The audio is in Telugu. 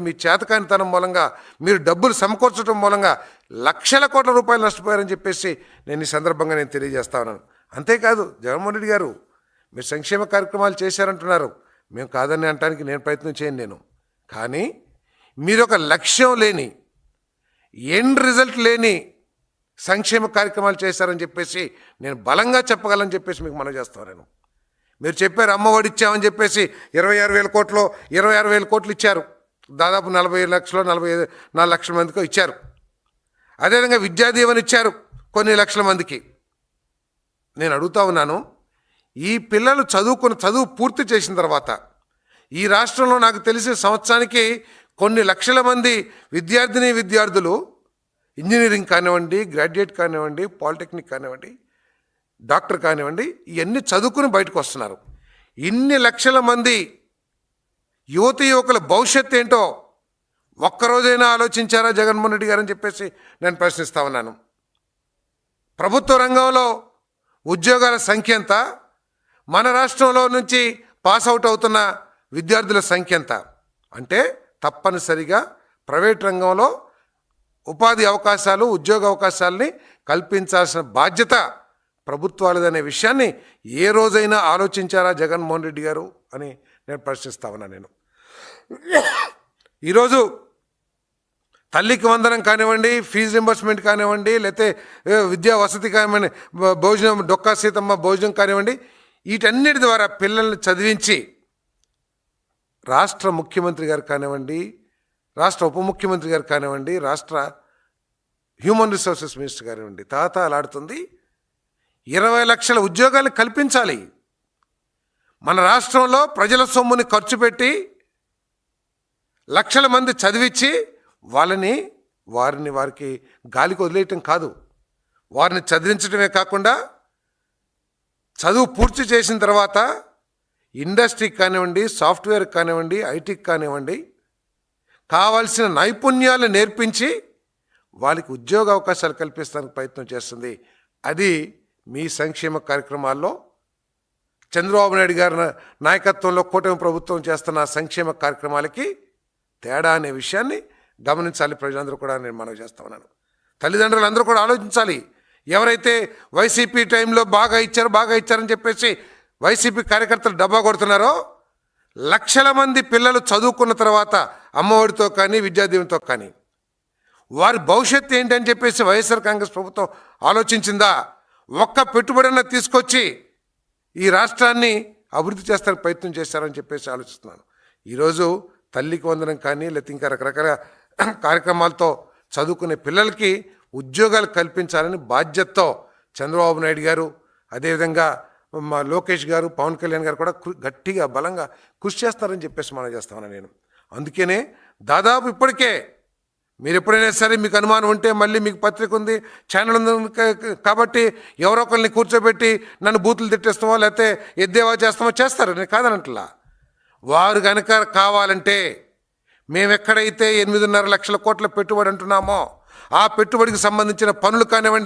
మీ చేతకానితనం మూలంగా మీరు డబ్బులు సమకూర్చడం మూలంగా లక్షల కోట్ల రూపాయలు నష్టపోయారని చెప్పేసి నేను ఈ సందర్భంగా నేను తెలియజేస్తా ఉన్నాను. అంతేకాదు జగన్మోహన్ రెడ్డి గారు మీరు సంక్షేమ కార్యక్రమాలు చేశారంటున్నారు. మేము కాదని అనడానికి నేను ప్రయత్నం చేయను నేను. కానీ మీరు ఒక లక్ష్యం లేని ఎండ్ రిజల్ట్ లేని సంక్షేమ కార్యక్రమాలు చేశారని చెప్పేసి నేను బలంగా చెప్పగలని చెప్పేసి మీకు మనవి చేస్తాను. నేను మీరు చెప్పారు అమ్మఒడి ఇచ్చామని చెప్పేసి 26,000 కోట్లు 26,000 కోట్లు ఇచ్చారు. దాదాపు 40 లక్షలు 44 లక్షల మందికి ఇచ్చారు. అదేవిధంగా విద్యాదీవెన ఇచ్చారు కొన్ని లక్షల మందికి. నేను అడుగుతా ఉన్నాను, ఈ పిల్లలు చదువు పూర్తి చేసిన తర్వాత ఈ రాష్ట్రంలో నాకు తెలిసి సంవత్సరానికి కొన్ని లక్షల మంది విద్యార్థులు ఇంజనీరింగ్ కానివ్వండి, గ్రాడ్యుయేట్ కానివ్వండి, పాలిటెక్నిక్ కానివ్వండి, డాక్టర్ కానివ్వండి, ఇవన్నీ చదువుకుని బయటకు వస్తున్నారు. ఇన్ని లక్షల మంది యువకుల భవిష్యత్తు ఏంటో ఒక్కరోజైనా ఆలోచించారా జగన్మోహన్ రెడ్డి గారని చెప్పేసి నేను ప్రశ్నిస్తా ఉన్నాను. ప్రభుత్వ రంగంలో ఉద్యోగాల సంఖ్య ఎంత, మన రాష్ట్రంలో నుంచి పాస్ అవుట్ అవుతున్న విద్యార్థుల సంఖ్య ఎంత అంటే తప్పనిసరిగా ప్రైవేట్ రంగంలో ఉపాధి అవకాశాలు, ఉద్యోగ అవకాశాలని కల్పించాల్సిన బాధ్యత ప్రభుత్వాలదనే విషయాన్ని ఏ రోజైనా ఆలోచించారా జగన్మోహన్ రెడ్డి గారు అని నేను ప్రశ్నిస్తా ఉన్నా. నేను ఈరోజు తల్లికి వందనం కానివ్వండి, ఫీజు రింబర్స్మెంట్ కానివ్వండి, లేకపోతే విద్యా వసతి కానివ్వండి, భోజనం డొక్కా సీతమ్మ భోజనం కానివ్వండి, వీటన్నిటి ద్వారా పిల్లల్ని చదివించి రాష్ట్ర ముఖ్యమంత్రి గారు కానివ్వండి, రాష్ట్ర ఉప ముఖ్యమంత్రి గారు కానివ్వండి, రాష్ట్ర హ్యూమన్ రిసోర్సెస్ మినిస్టర్ కానివ్వండి, తాతాలాడుతుంది 20 లక్షల ఉద్యోగాలు కల్పించాలి. మన రాష్ట్రంలో ప్రజల సొమ్ముని ఖర్చు పెట్టి లక్షల మంది చదివించి వారికి గాలికి వదిలేయటం కాదు, వారిని చదివించడమే కాకుండా చదువు పూర్తి చేసిన తర్వాత ఇండస్ట్రీకి కానివ్వండి, సాఫ్ట్వేర్ కానివ్వండి, ఐటీకి కానివ్వండి, కావాల్సిన నైపుణ్యాలు నేర్పించి వాళ్ళకి ఉద్యోగ అవకాశాలు కల్పించడానికి ప్రయత్నం చేస్తుంది. అది మీ సంక్షేమ కార్యక్రమాల్లో చంద్రబాబు నాయుడు గారి నాయకత్వంలో కూటమి ప్రభుత్వం చేస్తున్న సంక్షేమ కార్యక్రమాలకి తేడా అనే విషయాన్ని గమనించాలి ప్రజలందరూ కూడా నేను మనవి చేస్తా ఉన్నాను. తల్లిదండ్రులు అందరూ కూడా ఆలోచించాలి. ఎవరైతే వైసీపీ టైంలో బాగా ఇచ్చారని చెప్పేసి వైసీపీ కార్యకర్తలు డబ్బా కొడుతున్నారో, లక్షల మంది పిల్లలు చదువుకున్న తర్వాత అమ్మఒడితో కానీ విద్యాదీవెనతో కానీ వారి భవిష్యత్తు ఏంటని చెప్పేసి వైఎస్ఆర్ కాంగ్రెస్ ప్రభుత్వం ఆలోచించిందా? ఒక్క పెట్టుబడిన తీసుకొచ్చి ఈ రాష్ట్రాన్ని అభివృద్ధి చేస్తానికి ప్రయత్నం చేస్తారని చెప్పేసి ఆలోచిస్తున్నాను. ఈరోజు తల్లికి వందనం కానీ లేకపోతే ఇంకా రకరకాల కార్యక్రమాలతో చదువుకునే పిల్లలకి ఉద్యోగాలు కల్పించాలని బాధ్యతతో చంద్రబాబు నాయుడు గారు, అదేవిధంగా మా లోకేష్ గారు, పవన్ కళ్యాణ్ గారు కూడా గట్టిగా బలంగా కృషి చేస్తారని చెప్పేసి మనం చేస్తామని నేను. అందుకనే దాదాపు ఇప్పటికే మీరు ఎప్పుడైనా సరే మీకు అనుమానం ఉంటే మళ్ళీ మీకు పత్రిక ఉంది, ఛానల్ ఉంది కాబట్టి ఎవరో ఒకరిని కూర్చోబెట్టి నన్ను బూతులు తిట్టేస్తామో లేకపోతే ఎద్దేవా చేస్తారు. నేను కాదనట్లా. వారు కనుక కావాలంటే మేము ఎక్కడైతే 8.5 లక్షల కోట్ల పెట్టుబడి అంటున్నామో ఆ పెట్టుబడికి సంబంధించిన పనులు కానివ్వండి,